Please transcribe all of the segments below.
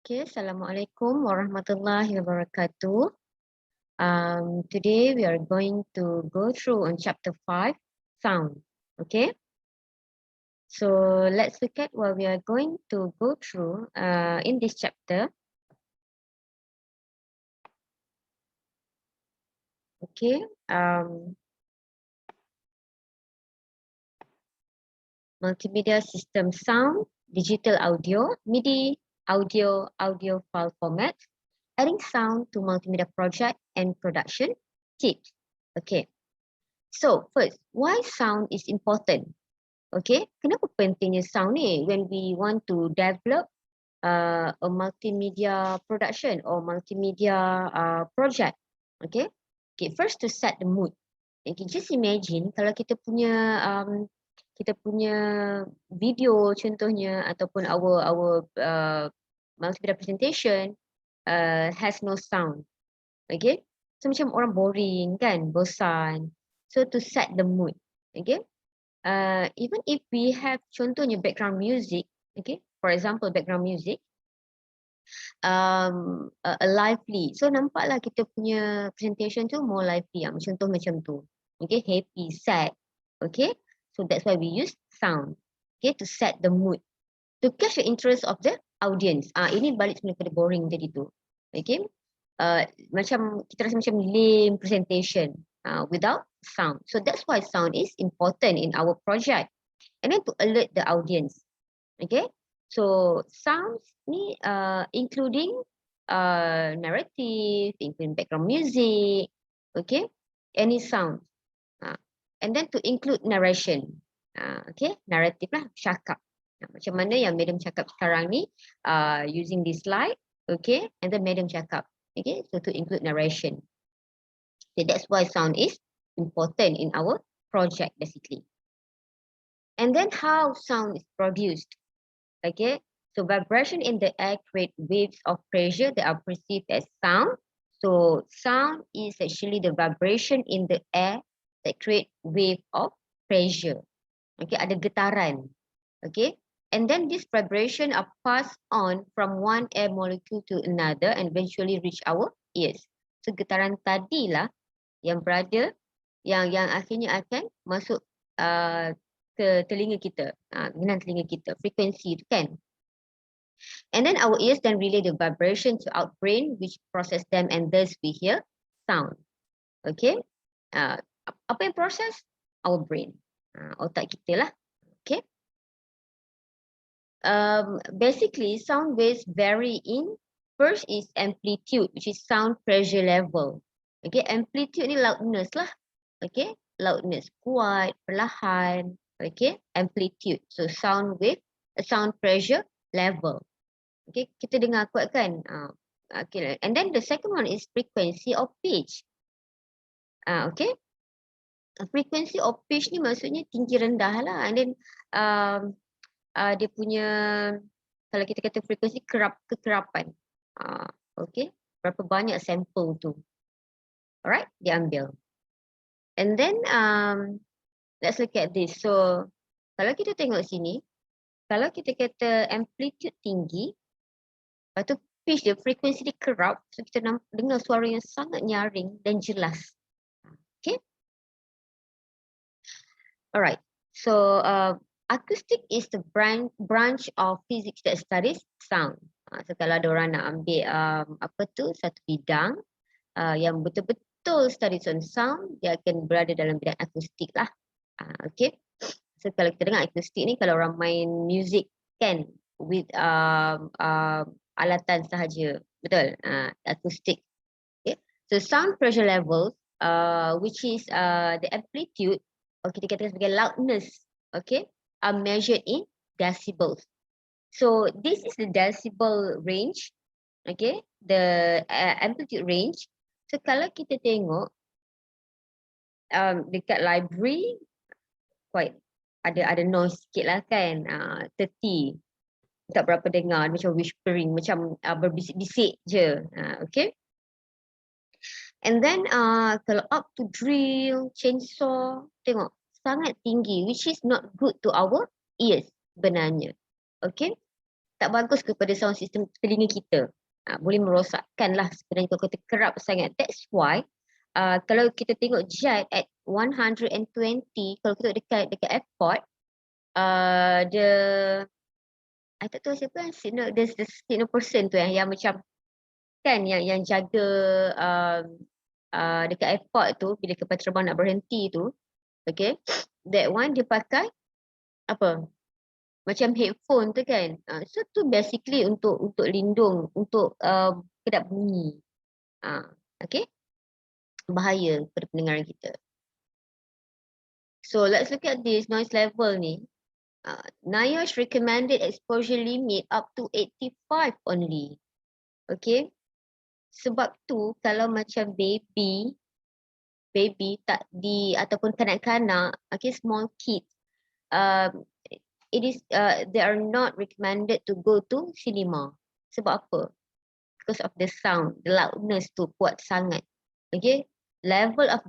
Okay, Assalamualaikum warahmatullahi wabarakatuh. Today we are going to go through on chapter 5, sound. Okay, so let's look at what we are going to go through in this chapter. Okay, multimedia system sound, digital audio, MIDI, audio file format, adding sound to multimedia project and production tips. Okay, so first, why sound is important? Okay, kenapa pentingnya sound ni when we want to develop a multimedia production or multimedia project? Okay, first to set the mood. Okay, just imagine kalau kita punya video contohnya ataupun our multimedia presentation has no sound. Okay, so macam orang boring kan, bosan. So to set the mood, okay. Even if we have contohnya background music, okay, for example background music, a lively, so nampaklah kita punya presentation tu more lively, contoh macam tu, okay, happy, sad, okay, so that's why we use sound, okay, to set the mood, to catch the interest of the audience. Ini balik sebenarnya pada boring tadi tu, okay, macam kita rasa macam lame presentation without sound. So that's why sound is important in our project. And then to alert the audience. Okay. So sounds ni including narrative, including background music. Okay. Any sound. And then to include narration. Okay. Narrative lah, cakap. Macam mana yang madam cakap sekarang ni using this slide. Okay. And then madam cakap. Okay. So to include narration. Okay, that's why sound is important in our project basically. And then how sound is produced. Okay, so vibration in the air create waves of pressure that are perceived as sound. So sound is actually the vibration in the air that create wave of pressure. Okay, ada getaran. Okay, and then this vibration are passed on from one air molecule to another and eventually reach our ears. So getaran tadilah yang berada, yang akhirnya akan masuk ke telinga kita, genan telinga kita, frekuensi tu kan. And then our ears then relay the vibration to our brain which process them and thus we hear sound. Okay, apa yang proses? Our brain, otak kita lah. Okay. Basically sound waves vary in, first is amplitude which is sound pressure level. Okay, amplitude ni loudness lah. Okay, loudness, kuat, perlahan. Okay, amplitude. So sound wave, sound pressure level. Okay, kita dengar kuat kan? Okay, and then the second one is frequency or pitch. Okay, frequency or pitch ni maksudnya tinggi rendah lah. And then dia punya, kalau kita kata frekuensi kekerapan. Okay, berapa banyak sampel tu. Alright, diambil. And then let's look at this. So kalau kita tengok sini, kalau kita kata amplitude tinggi, lepas tu pitch dia, frekuensi dia kerap, so kita dengar suara yang sangat nyaring dan jelas. Okay. Alright. So acoustic is the branch of physics that studies sound. So kalau ada orang nak ambil satu bidang yang betul-betul studies on sound, dia akan berada dalam bidang akustik lah. Okay. So kalau kita dengar akustik ni, kalau orang main music kan, with alatan sahaja, betul, akustik. Okay. So sound pressure level, which is the amplitude, or kita katakan sebagai loudness, okay, are measured in decibels. So this is the decibel range, okay, the amplitude range. So kalau kita tengok dekat library, quite ada noise sikit lah kan, 30, tak berapa dengar, macam whispering, macam berbisik-bisik je, okay. And then kalau up to drill, chainsaw, tengok sangat tinggi, which is not good to our ears sebenarnya, okay. tak bagus kepada sound system telinga kita. Boleh merosakkan lah sebenarnya kalau kita kerap sangat. That's why kalau kita tengok jet at 120, kalau kita dekat airport, the I tak tahu siapa signal, the signal person tu yang macam kan yang jaga dekat airport tu bila kapal terbang nak berhenti tu, okay, that one dia pakai apa? Macam headphone tu kan. So tu basically untuk lindung, untuk kedap bunyi. Okay, bahaya pada pendengaran kita. So let's look at this noise level ni. NIOSH recommended exposure limit up to 85 only. Okay. Sebab tu kalau macam baby tak ataupun kanak-kanak, okay, small kids, they are not recommended to go to cinema. Sebab apa? Because of the sound, the loudness tu kuat sangat. Okay. Level of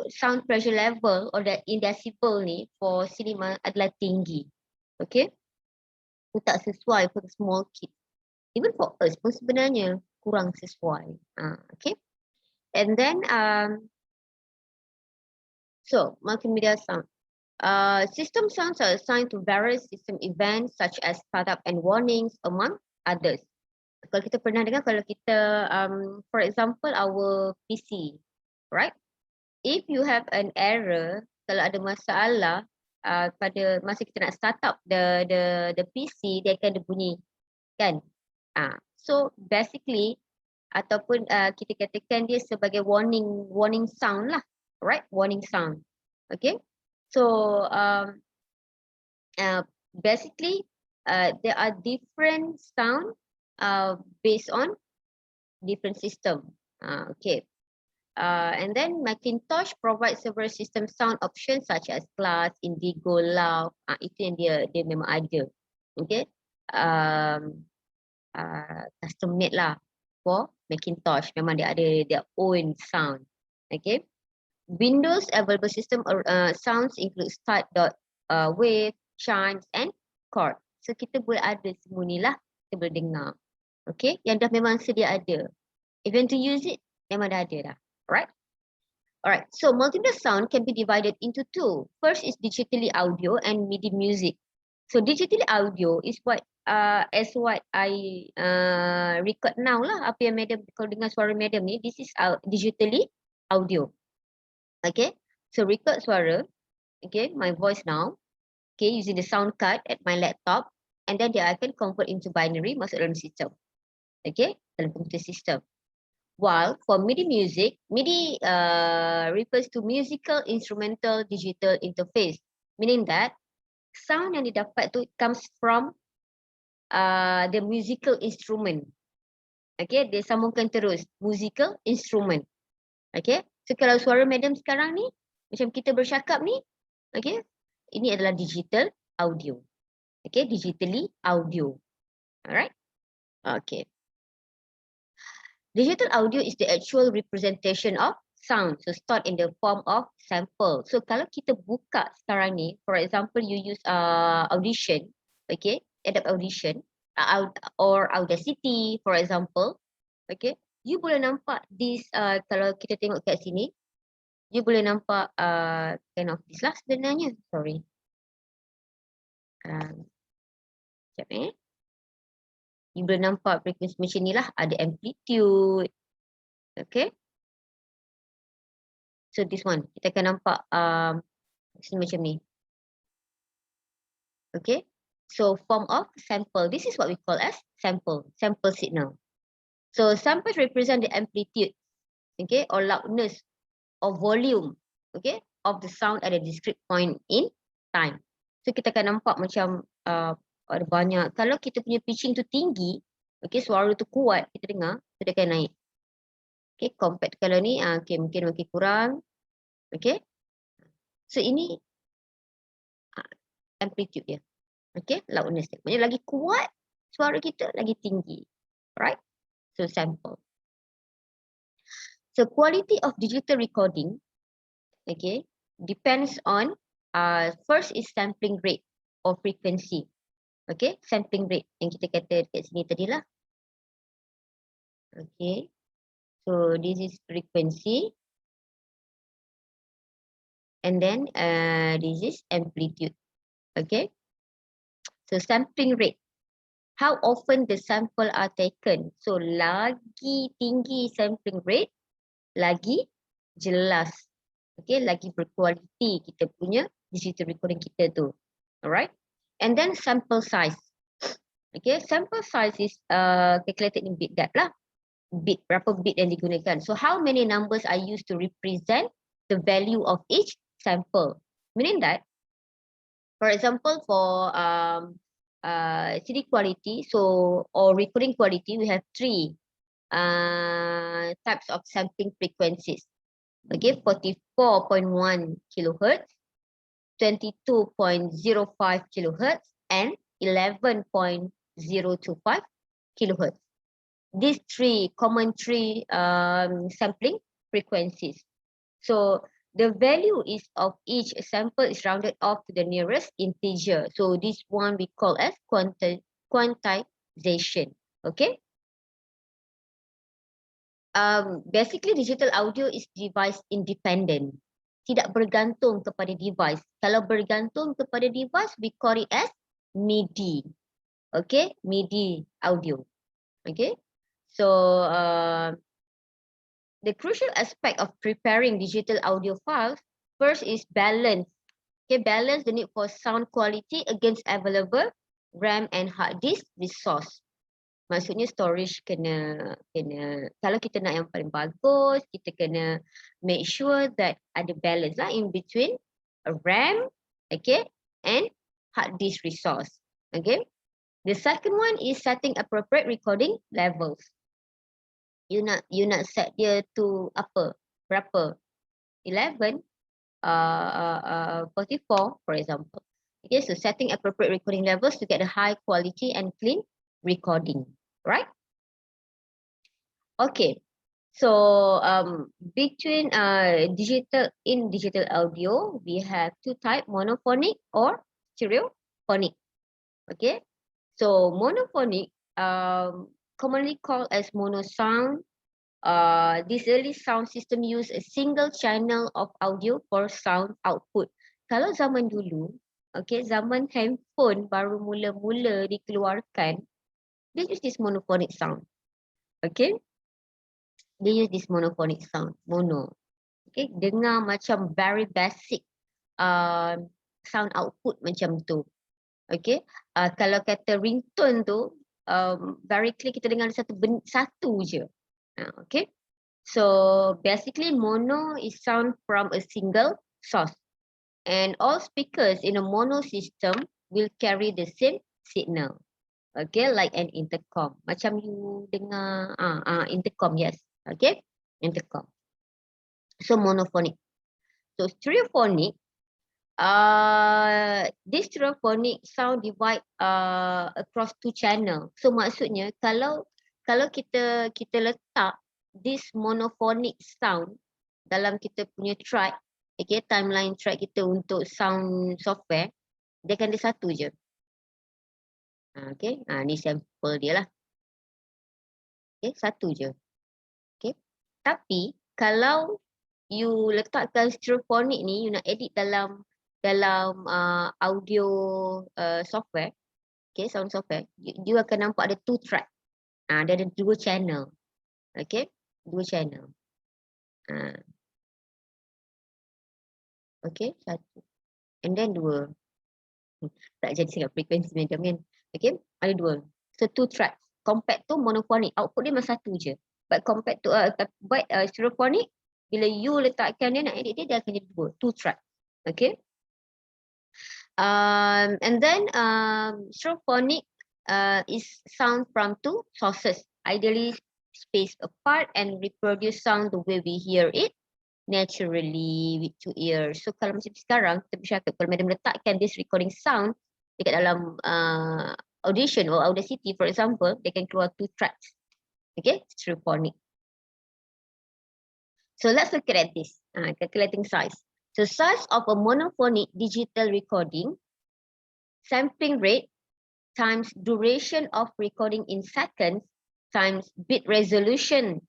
sound pressure level or in decibel ni for cinema adalah tinggi. Okay. Itu tak sesuai for the small kids. Even for us pun sebenarnya kurang sesuai. Okay. And then so multimedia sound. System sounds are assigned to various system events such as startup and warnings among others. Kalau kita pernah dengar, kalau kita for example our PC, right? If you have an error, kalau ada masalah pada masa kita nak start up the PC, dia akan bunyi kan? So basically ataupun kita katakan dia sebagai warning sound lah, right? Warning sound. Okay? So basically there are different sound based on different system. Okay. And then Macintosh provides several system sound options such as Class, Indigo, Loud. Itu yang dia memang ada. Okay. Custom made lah for Macintosh. Memang dia ada their own sound. Okay. Windows available system sounds include start, wave, chimes and chord. So kita boleh ada semua ni lah. Kita boleh dengar. Okay, yang dah memang sedia ada. If you want to use it, memang dah ada dah. Alright, so multimedia sound can be divided into two. First is digitally audio and MIDI music. So digitally audio is what as what I record now lah. Apa yang madam, kalau dengar suara madam ni, this is digitally audio. Okay, so record suara, okay, my voice now, okay, using the sound card at my laptop, and then dia akan convert into binary masuk dalam sistem. Okay, dalam computer system. While for MIDI music, MIDI refers to musical instrumental digital interface, meaning that sound yang didapat tu comes from the musical instrument. Okay, dia sambungkan terus musical instrument. Okay, so kalau suara madam sekarang ni, macam kita bercakap ni, okay, ini adalah digital audio. Okay, digitally audio. Alright, okay. Digital audio is the actual representation of sound, so stored in the form of sample. So kalau kita buka sekarang ni, for example, you use Audition, okay, Adobe Audition or Audacity, for example, okay, you boleh nampak this. Kalau kita tengok kat sini, you boleh nampak kind of this lah sebenarnya. Sorry. Sekejap you boleh nampak frekuensi macam ni lah, ada amplitude. Okay. So this one, kita akan nampak macam ni. Okay. So form of sample. This is what we call as sample signal. So samples represent the amplitude, okay, or loudness or volume, okay, of the sound at a discrete point in time. So kita akan nampak macam ada banyak. Kalau kita punya pitching tu tinggi, okay, suara tu kuat, kita dengar, so dia akan naik. Okay, compared kalau ni, okay, mungkin kurang. Okay. So ini amplitude dia. Okay, loudness dia. Maksudnya lagi kuat suara kita, lagi tinggi. Right? So sample. So quality of digital recording, okay, depends on first is sampling rate. or frequency. Okay, sampling rate yang kita kata dekat sini tadi lah. Okay, so this is frequency. And then this is amplitude. Okay, so sampling rate. How often the sample are taken? So lagi tinggi sampling rate, lagi jelas. Okay, lagi berkualiti kita punya digital recording kita tu. Alright. And then sample size. Okay, sample size is calculated in bit depth lah. Bit, berapa bit yang digunakan. So how many numbers are used to represent the value of each sample? Meaning that, for example, for CD quality, so or recording quality, we have 3 types of sampling frequencies. Okay, 44.1 kilohertz, 22.05 kilohertz, and 11.025 kilohertz. These common three sampling frequencies. So the value is of each sample is rounded off to the nearest integer. So this one we call as quantization. Okay. Basically digital audio is device independent. Tidak bergantung kepada device. Kalau bergantung kepada device, we call it as MIDI. Okay, MIDI audio. Okay. So the crucial aspect of preparing digital audio files first is balance. Okay, balance the need for sound quality against available RAM and hard disk resource. Maksudnya storage kena kalau kita nak yang paling bagus, kita kena make sure that ada balance lah in between a RAM, okay, and hard disk resource. Okay. The second one is setting appropriate recording levels. You nak set dia to apa? Berapa? 11, 44 for example. Okay, so setting appropriate recording levels to get a high quality and clean recording, right? Okay, so between digital audio, we have 2 types, monophonic or stereophonic. Okay, so monophonic commonly called as mono sound. This early sound system use a single channel of audio for sound output. Kalau zaman dulu, okay, zaman handphone baru mula-mula dikeluarkan, they use this monophonic sound. Okay, they use this monophonic sound, mono. Okay, dengar macam very basic sound output macam tu. Okay, kalau kata ringtone tu, very clear kita dengar satu je. Okay, so basically mono is sound from a single source, and all speakers in a mono system will carry the same signal. Okay, like an intercom. Macam you dengar intercom, yes. Okay, intercom. So monophonic. So stereophonic. This stereophonic sound divide across 2 channel. So maksudnya kalau kita letak this monophonic sound dalam kita punya track, okay, timeline track kita untuk sound software, dia akan ada satu je. Okay, ni sampel dia lah. Okay, satu je. Okay, tapi kalau you letakkan stereophonic ni, you nak edit dalam audio software, okay, sound software, you akan nampak ada 2 track. Dia ada 2 channel. Okay, 2 channel. Okay, 1. And then 2. Tak jadi sangat frekuensi macam kan. Okay, ada 2. So 2 tracks. Compact tu monophonic, output dia memang satu je. But compact to stereophonic, bila you letakkan dia nak edit dia akan jadi 2 track. Okay. And then stereophonic is sound from 2 sources, ideally spaced apart, and reproduce sound the way we hear it naturally with 2 ears. So kalau macam sekarang kita bercakap, kalau madam letakkan this recording sound dekat dalam Audition or Audacity for example, they can keluar 2 tracks. Okay, stereophonic. So let's look at this, calculating size. So size of a monophonic digital recording sampling rate times duration of recording in seconds times bit resolution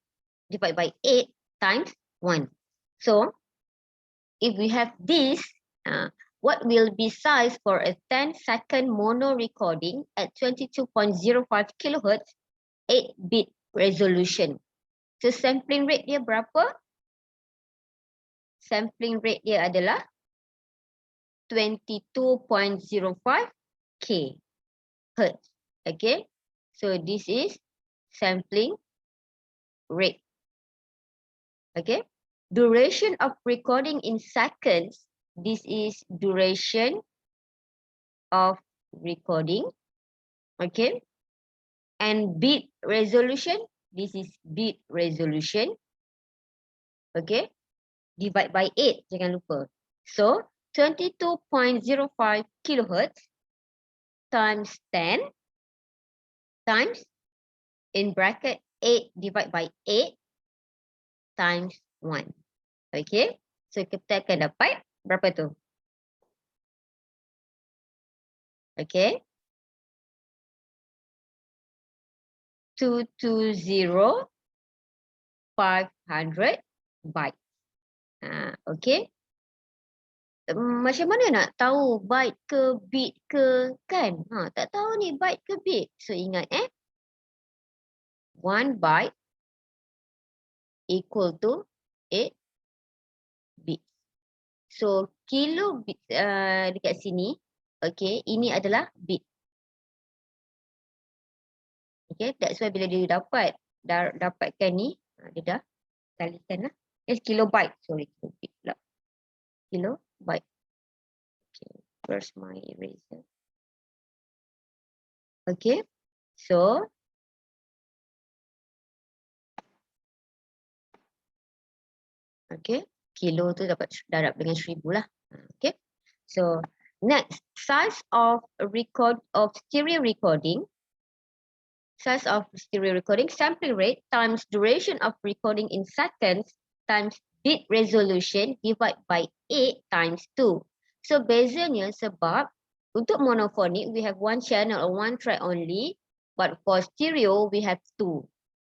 divided by 8 times 1. So, if we have this, what will be size for a 10-second mono recording at 22.05 kHz 8-bit resolution? So, sampling rate dia berapa? Sampling rate dia adalah 22.05 kHz. Okay, so this is sampling rate. Okay, duration of recording in seconds. This is duration of recording. Okay, and bit resolution. This is bit resolution. Okay, divide by 8. Jangan lupa. So 22.05 kilohertz times 10 times in bracket 8 divided by 8 times 1. Okay, so kita akan dapat berapa tu? Okay, 220,500 bytes. Okay, macam mana nak tahu byte ke bit ke, kan? Tak tahu ni byte ke bit. So ingat 1 byte equal to 8 bits. So kilo bit dekat sini, okay, ini adalah bit. Okay, that's why bila dia dapatkan ni, dia dah kalikan lah. Kilobyte, sorry, kilobit pula. Kilobyte. Okay, where's my eraser? Okay, so okay, kilo tu dapat darab dengan 1000 lah. Okay, so next, size of stereo recording. Size of stereo recording, sampling rate times duration of recording in seconds times bit resolution divided by 8 times 2. So bezanya sebab untuk monophonic we have one channel or one track only, but for stereo we have 2.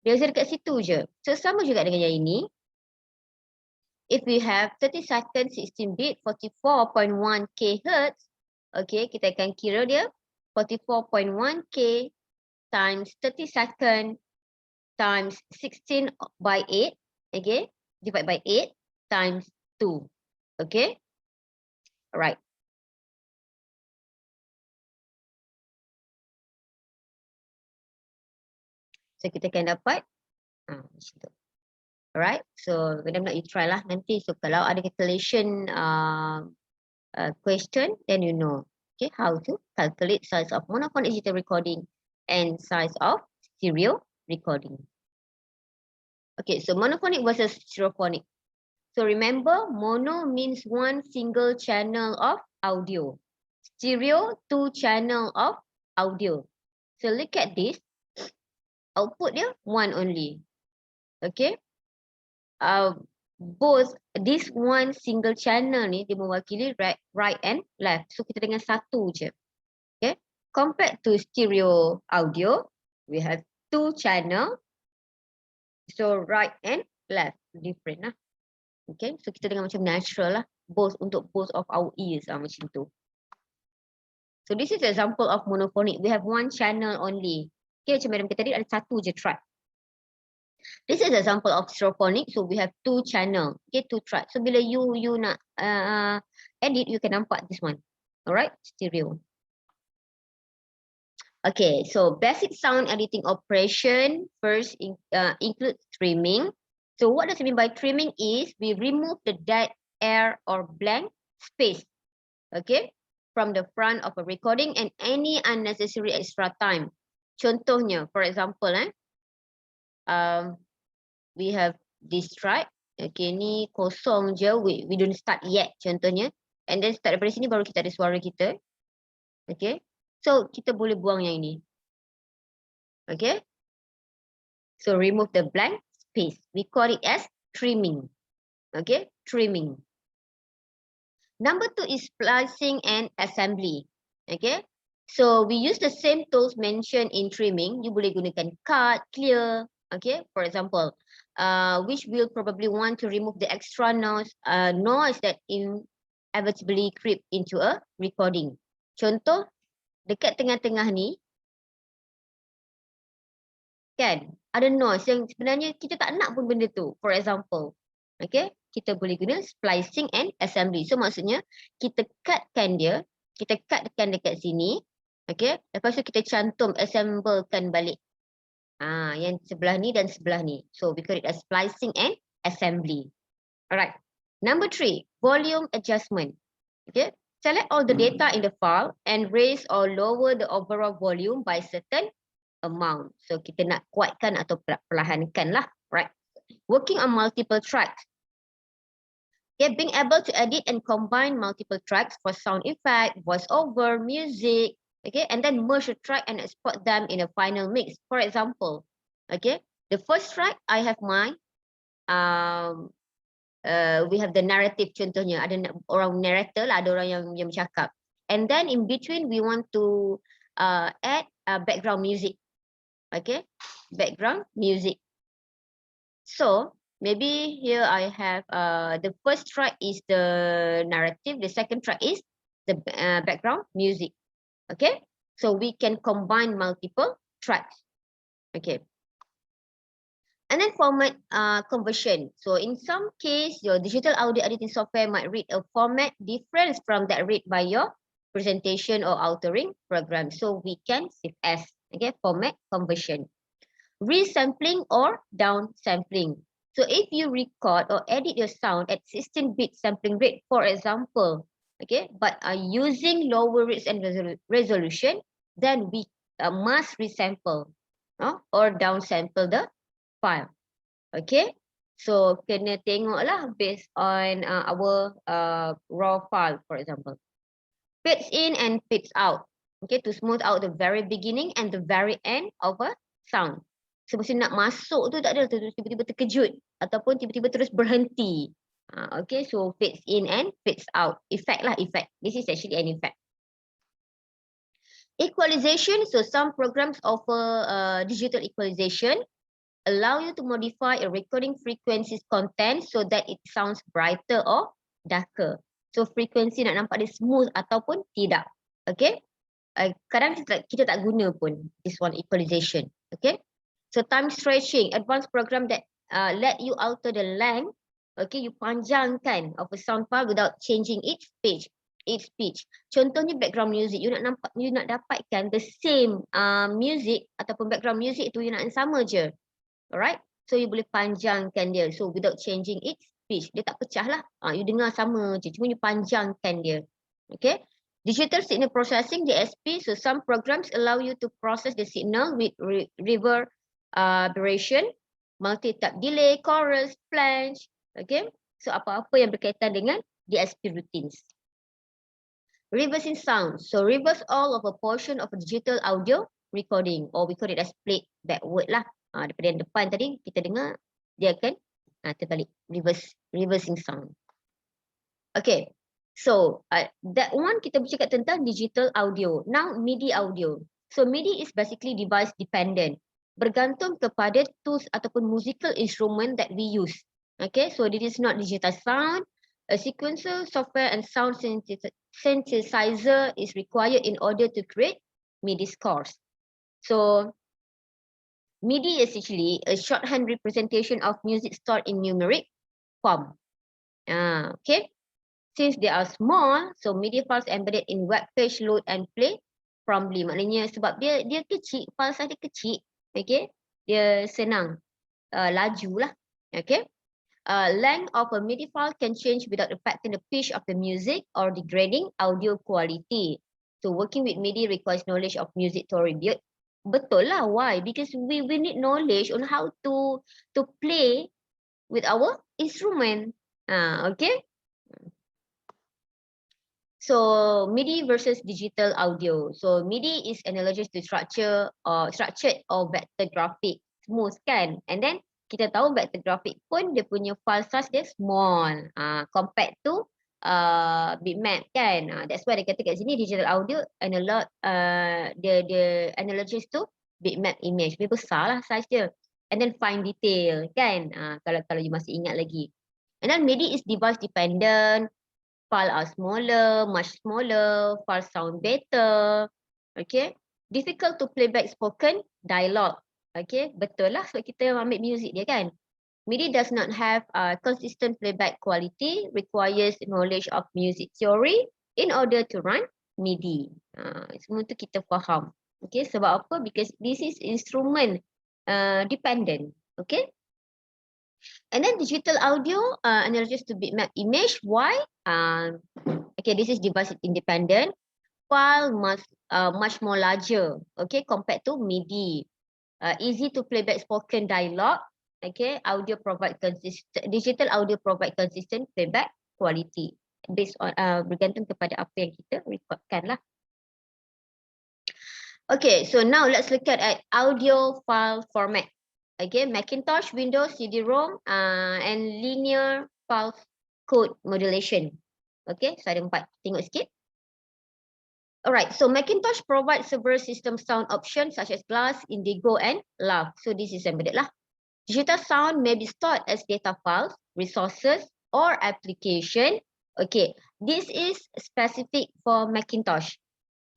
Beza dekat situ je. So sama juga dengan yang ini. If we have 30 second 16 bit 44.1 kHz, okay, kita akan kira dia 44.1 k times 30 second times 16 by 8, okay, divide by 8 times 2, okay, alright. So kita akan dapat macam tu. Alright, so benar-benar you try lah nanti. So kalau ada calculation question, then you know, okay, how to calculate size of monophonic digital recording and size of stereo recording. Okay, so monophonic versus stereophonic. So remember, mono means one single channel of audio. Stereo, 2 channel of audio. So look at this. Output dia 1 only. Okay. Both this one single channel ni dia mewakili right and left. So kita dengan satu je. Okay. Compared to stereo audio, we have 2 channel. So right and left different lah. Okay, so kita dengan macam natural lah. Untuk both of our ears lah macam tu. So this is example of monophonic. We have 1 channel only. Okay, macam madam kita tadi ada 1 je track. This is example of stereophonic. So we have 2 channel. Okay, 2 track. So bila you nak edit, you can nampak this one. Alright, stereo. Okay, so basic sound editing operation first include trimming. So what does it mean by trimming is we remove the dead air or blank space, okay, from the front of a recording and any unnecessary extra time. Contohnya, for example, we have this track, okay, ni kosong je, we don't start yet, contohnya, and then start daripada sini baru kita ada suara kita, okay. So, kita boleh buang yang ini. Okay. So, remove the blank space. We call it as trimming. Okay. Trimming. Number 2 is splicing and assembly. Okay. So we use the same tools mentioned in trimming. You boleh gunakan cut, clear, okay? For example, which will probably want to remove the extra noise that inevitably creep into a recording. Contoh, dekat tengah-tengah ni, kan, ada noise yang sebenarnya kita tak nak pun benda tu. For example, okay, kita boleh guna splicing and assembly. So maksudnya, kita cutkan dia, kita cutkan dekat sini, okay, lepas tu kita cantum, assemblekan balik. Yang sebelah ni dan sebelah ni. So we call it as splicing and assembly. Alright. Number 3, volume adjustment. Okay, select all the data in the file and raise or lower the overall volume by certain amount. So kita nak kuatkan atau perlahankan lah. Right. Working on multiple tracks. Okay, being able to edit and combine multiple tracks for sound effect, voiceover, music, okay, and then merge the track and export them in a final mix. For example, okay, the first track I have mine, we have the narrative contohnya, ada orang narrator lah, ada orang yang bercakap. And then in between we want to add background music, okay, background music. So maybe here I have the first track is the narrative, the second track is the background music. Okay, so we can combine multiple tracks. Okay, and then format conversion. So in some case, your digital audio editing software might read a format different from that read by your presentation or authoring program. So we can save as, okay, format conversion. Resampling or downsampling. So if you record or edit your sound at 16-bit sampling rate, for example, okay, but are using lower rates and resolution, then we must resample or downsample the file. Okay, so kena tengoklah based on our raw file, for example. Fades in and fades out. Okay, to smooth out the very beginning and the very end of a sound. So mesti nak masuk tu tak ada, tiba-tiba terkejut ataupun tiba-tiba terus berhenti. Okay, so fades in and fades out. Effect lah, effect. This is actually an effect. Equalization. So some programs offer digital equalization, allow you to modify a recording frequency's content so that it sounds brighter or darker. So frequency nak nampak dia smooth ataupun tidak. Okay. Kadang kita tak guna pun this one, equalization. Okay. So time stretching, advanced program that let you alter the length, okay, you panjangkan of a sound file without changing its pitch. Contohnya background music, you nak dapatkan the same music ataupun background music tu you nak sama je. Alright, so you boleh panjangkan dia, so without changing its pitch, dia tak pecah lah. You dengar sama je, cuma you panjangkan dia. Okay. Digital signal processing, DSP. So some programs allow you to process the signal with reverberation, multi-tap delay, chorus, flange. Okay, so apa-apa yang berkaitan dengan DSP routines. Reversing sound. So reverse all of a portion of a digital audio recording, or we call it as played backward lah. Daripada yang depan tadi kita dengar, dia akan terbalik, reversing sound. Okay, so that one kita bercakap tentang digital audio. Now MIDI audio. So MIDI is basically device dependent, bergantung kepada tools ataupun musical instrument that we use. Okay, so this is not digital sound. A sequencer, software and sound synthesizer is required in order to create MIDI scores. So MIDI is actually a shorthand representation of music stored in numeric form. Okay, since they are small, so MIDI files embedded in web page load and play promptly. Maknanya sebab dia kecil, file size dia kecil, okay, dia senang laju lah. Okay, length of a MIDI file can change without affecting the pitch of the music or degrading audio quality. So working with MIDI requires knowledge of music theory. Betul lah, why? Because we need knowledge on how to play with our instrument. Okay. So MIDI versus digital audio. So MIDI is analogous to structured or vector graphic, smooth kan? And then kita tahu vector graphic pun dia punya file size dia small, compared to bitmap kan. That's why dia kata kat sini digital audio analog, the analogies to bitmap image. Lebih besar lah size dia. And then fine detail kan. Kalau you masih ingat lagi. And then MIDI is device dependent. File are smaller, much smaller. File sound better. Okay. Difficult to playback spoken dialogue. Okay. Betul lah sebab kita ambil music dia kan. MIDI does not have consistent playback quality, requires knowledge of music theory in order to run MIDI. Semua tu kita faham. Okay, sebab apa? Because this is instrument dependent. Okay. And then digital audio analogous to bitmap image. Why? Okay, this is device independent. File much more larger. Okay, compared to MIDI. Easy to playback spoken dialogue. Okay, audio provide digital audio provide consistent playback quality based on bergantung kepada apa yang kita recordkan lah. Okay, so now let's look at audio file format. Okay, Macintosh, Windows, CD-ROM, and linear pulse code modulation. Okay, so ada 4. Tengok sikit. Alright, so Macintosh provides several system sound options such as glass, indigo, and love. So this is embedded lah. Digital sound may be stored as data files, resources, or application. Okay, this is specific for Macintosh,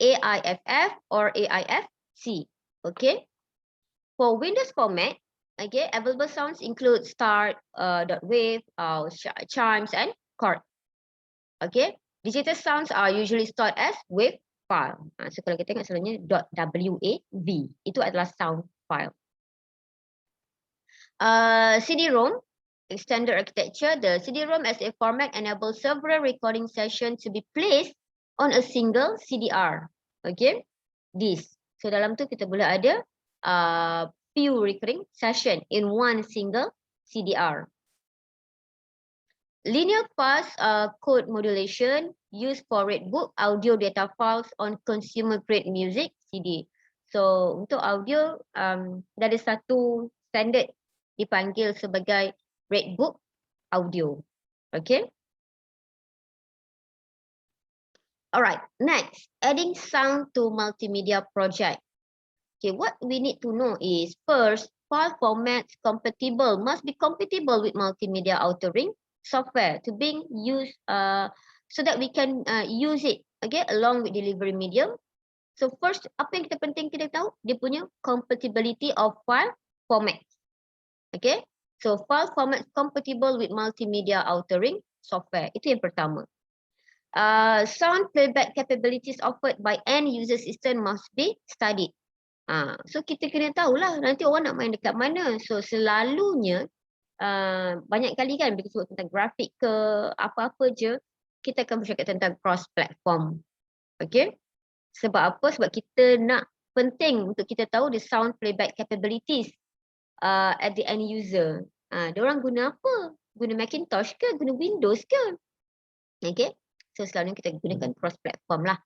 AIFF or AIFC. Okay, for Windows format, okay, available sounds include start, .wave, chimes, and chord. Okay, digital sounds are usually stored as wave file. So kalau kita tengok selalunya .wav, itu adalah sound file. CD-ROM, extended architecture. The CD-ROM as a format enables several recording sessions to be placed on a single CDR. Okay, this. So dalam tu kita boleh ada few recording session in one single CDR. Linear pulse code modulation used for readbook audio data files on consumer grade music CD. So untuk audio ada satu standard dipanggil sebagai readbook audio. Okay. Alright, next, adding sound to multimedia project. Okay, what we need to know is first, file formats must be compatible with multimedia authoring software to being used so that we can use it, okay, along with delivery medium. So first, apa yang kita tahu? Dia punya compatibility of file formats. Okay, so file format compatible with multimedia authoring software. Itu yang pertama. Sound playback capabilities offered by end user system must be studied. So kita kena tahulah nanti orang nak main dekat mana. So selalunya banyak kali kan bila sebut tentang grafik ke apa-apa je, kita akan bercakap tentang cross platform. Okay. Sebab apa? Sebab kita nak penting untuk kita tahu the sound playback capabilities at the end user. Diorang guna apa? Guna Macintosh ke? Guna Windows ke? Okay. So selalunya kita gunakan cross platform lah.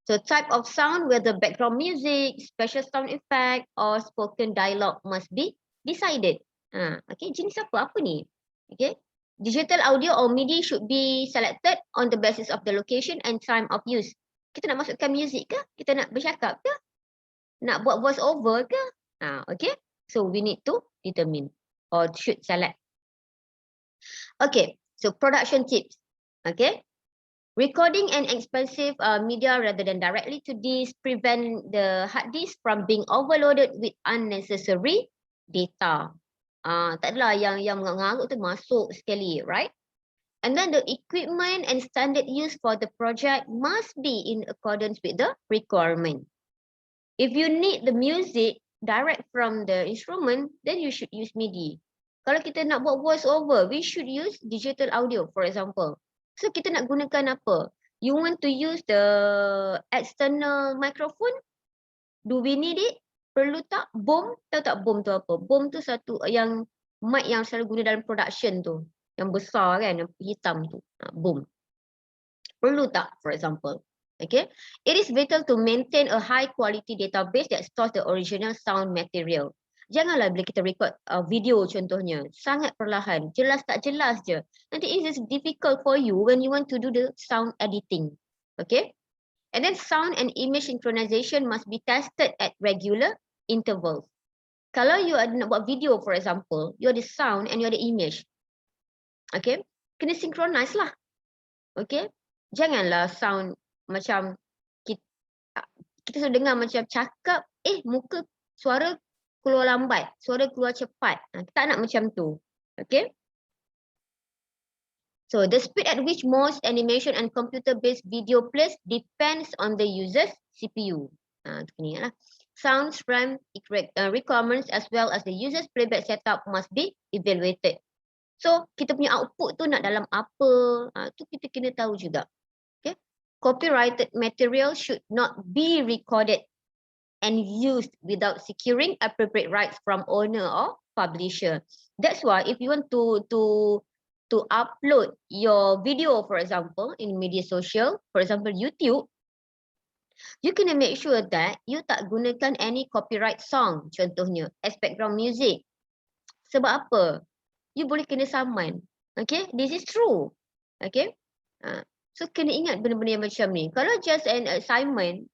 So type of sound, whether background music, special sound effect, or spoken dialogue must be decided. Okay, jenis apa ni? Okay, digital audio or MIDI should be selected on the basis of the location and time of use. Kita nak masukkan music ke? Kita nak bercakap ke? Nak buat voice over ke? Okay, so we need to determine or should select. Okay, so production tips. Okay, recording an expensive media rather than directly to disk prevent the hard disk from being overloaded with unnecessary data. Tak adalah yang mengarut tu masuk sekali, right? And then the equipment and standard use for the project must be in accordance with the requirement. If you need the music direct from the instrument, then you should use MIDI. Kalau kita nak buat voice over, we should use digital audio, for example. So kita nak gunakan apa? You want to use the external microphone? Do we need it? Perlu tak? Boom? Tahu tak boom tu apa? Boom tu satu yang mic yang selalu guna dalam production tu. Yang besar kan, yang hitam tu. Boom. Perlu tak, for example? Okay. It is vital to maintain a high quality database that stores the original sound material. Janganlah bila kita record video contohnya, sangat perlahan, jelas tak jelas je. Nanti it is difficult for you when you want to do the sound editing. Okay? And then sound and image synchronization must be tested at regular intervals. Kalau you ada nak buat video, for example, you ada sound and you ada image. Okay? Kena synchronize lah. Okay? Janganlah sound macam kita sudah dengar macam cakap, muka suara keluar lambat, suara keluar cepat. Tak nak macam tu. Okay? So the speed at which most animation and computer-based video plays depends on the user's CPU. Kena ingat lah. Sound frame requirements as well as the user's playback setup must be evaluated. So kita punya output tu nak dalam apa, tu kita kena tahu juga. Okay? Copyrighted material should not be recorded and used without securing appropriate rights from owner or publisher. That's why if you want to upload your video, for example, in media social, for example YouTube, you kena make sure that you tak gunakan any copyright song, contohnya as background music. Sebab apa? You boleh kena saman. Okay, this is true. Okay, so kena ingat benda-benda yang macam ni. Kalau just an assignment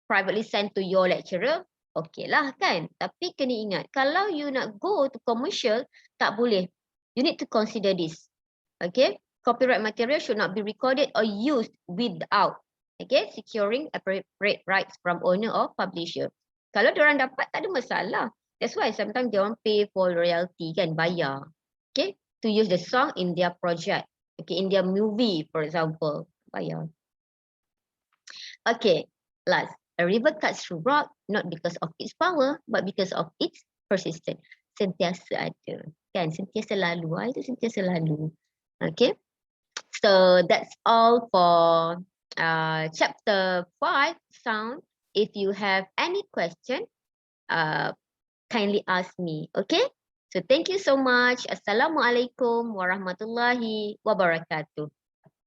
privately sent to your lecturer, okay lah kan. Tapi kena ingat, kalau you nak go to commercial, tak boleh. You need to consider this. Okay, copyright material should not be recorded or used without securing appropriate rights from owner or publisher. Kalau diorang dapat, tak ada masalah. That's why sometimes diorang pay for royalty kan, bayar. Okay, to use the song in their project. Okay, in their movie, for example, bayar. Okay, last. A river cuts through rock not because of its power, but because of its persistence. Sentiasa ada. Kan, sentiasa lalu. Itu sentiasa lalu. Okay. So that's all for chapter 5, sound. If you have any question, kindly ask me. Okay. So thank you so much. Assalamualaikum warahmatullahi wabarakatuh.